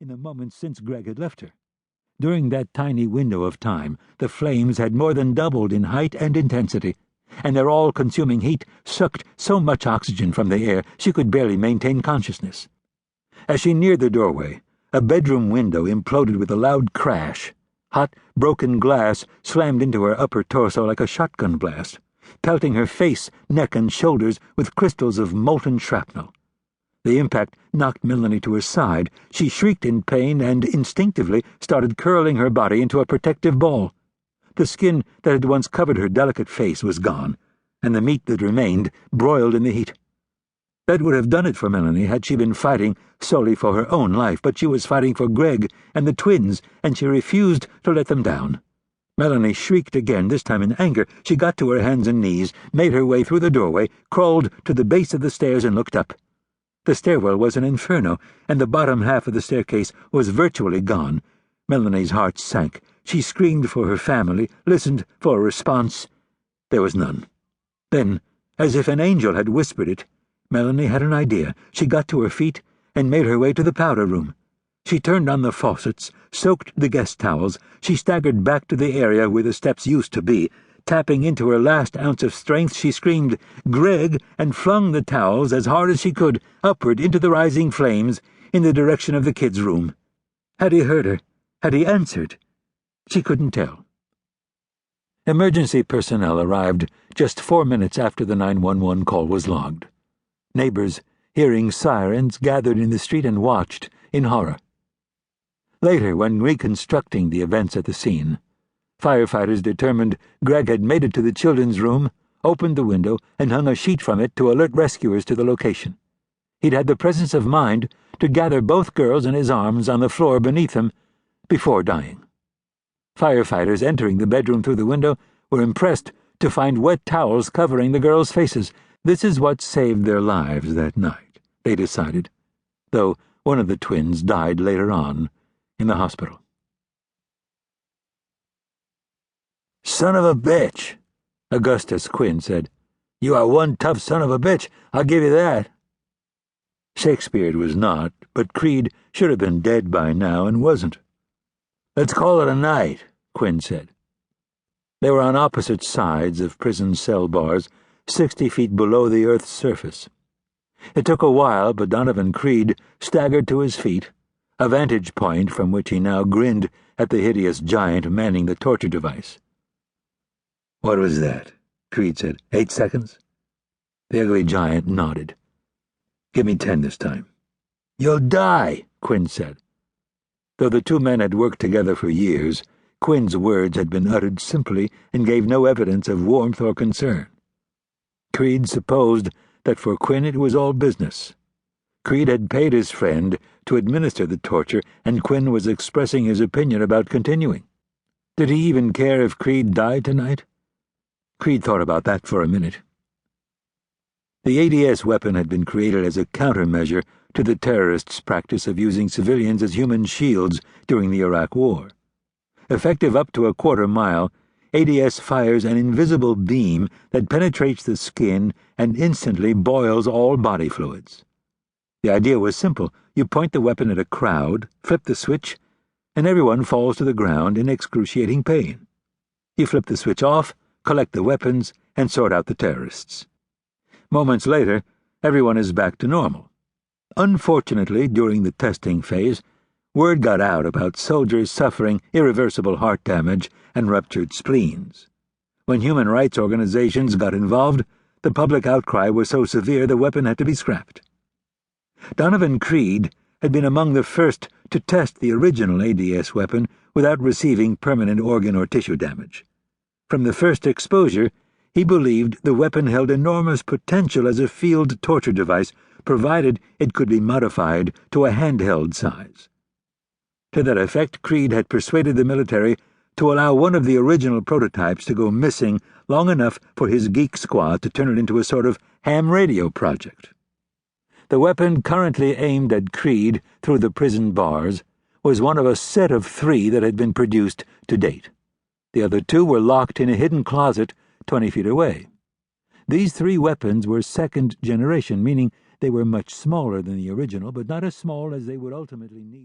in the moments since Greg had left her. During that tiny window of time, the flames had more than doubled in height and intensity, and their all-consuming heat sucked so much oxygen from the air she could barely maintain consciousness. As she neared the doorway, a bedroom window imploded with a loud crash. Hot, broken glass slammed into her upper torso like a shotgun blast, pelting her face, neck, and shoulders with crystals of molten shrapnel. The impact knocked Melanie to her side. She shrieked in pain and instinctively started curling her body into a protective ball. The skin that had once covered her delicate face was gone, and the meat that remained broiled in the heat. That would have done it for Melanie had she been fighting solely for her own life, but she was fighting for Greg and the twins, and she refused to let them down. Melanie shrieked again, this time in anger. She got to her hands and knees, made her way through the doorway, crawled to the base of the stairs, and looked up. The stairwell was an inferno, and the bottom half of the staircase was virtually gone. Melanie's heart sank. She screamed for her family, listened for a response. There was none. Then, as if an angel had whispered it, Melanie had an idea. She got to her feet and made her way to the powder room. She turned on the faucets, soaked the guest towels. She staggered back to the area where the steps used to be. Tapping into her last ounce of strength, she screamed, "Greg!" and flung the towels as hard as she could upward into the rising flames in the direction of the kids' room. Had he heard her? Had he answered? She couldn't tell. Emergency personnel arrived just 4 minutes after the 911 call was logged. Neighbors, hearing sirens, gathered in the street and watched in horror. Later, when reconstructing the events at the scene, firefighters determined Greg had made it to the children's room, opened the window, and hung a sheet from it to alert rescuers to the location. He'd had the presence of mind to gather both girls in his arms on the floor beneath him before dying. Firefighters entering the bedroom through the window were impressed to find wet towels covering the girls' faces. This is what saved their lives that night, they decided, though one of the twins died later on in the hospital. "Son of a bitch," Augustus Quinn said. "You are one tough son of a bitch, I'll give you that." Shakespeare was not, but Creed should have been dead by now and wasn't. "Let's call it a night," Quinn said. They were on opposite sides of prison cell bars, 60 feet below the Earth's surface. It took a while, but Donovan Creed staggered to his feet, a vantage point from which he now grinned at the hideous giant manning the torture device. "What was that?" Creed said. 8 seconds? The ugly giant nodded. "Give me 10 this time." "You'll die," Quinn said. Though the two men had worked together for years, Quinn's words had been uttered simply and gave no evidence of warmth or concern. Creed supposed that for Quinn it was all business. Creed had paid his friend to administer the torture, and Quinn was expressing his opinion about continuing. Did he even care if Creed died tonight? Creed thought about that for a minute. The ADS weapon had been created as a countermeasure to the terrorists' practice of using civilians as human shields during the Iraq War. Effective up to a quarter mile, ADS fires an invisible beam that penetrates the skin and instantly boils all body fluids. The idea was simple. You point the weapon at a crowd, flip the switch, and everyone falls to the ground in excruciating pain. You flip the switch off, collect the weapons, and sort out the terrorists. Moments later, everyone is back to normal. Unfortunately, during the testing phase, word got out about soldiers suffering irreversible heart damage and ruptured spleens. When human rights organizations got involved, the public outcry was so severe the weapon had to be scrapped. Donovan Creed had been among the first to test the original ADS weapon without receiving permanent organ or tissue damage. From the first exposure, he believed the weapon held enormous potential as a field torture device, provided it could be modified to a handheld size. To that effect, Creed had persuaded the military to allow one of the original prototypes to go missing long enough for his geek squad to turn it into a sort of ham radio project. The weapon currently aimed at Creed through the prison bars was one of a set of 3 that had been produced to date. The other 2 were locked in a hidden closet 20 feet away. These 3 weapons were second generation, meaning they were much smaller than the original, but not as small as they would ultimately need.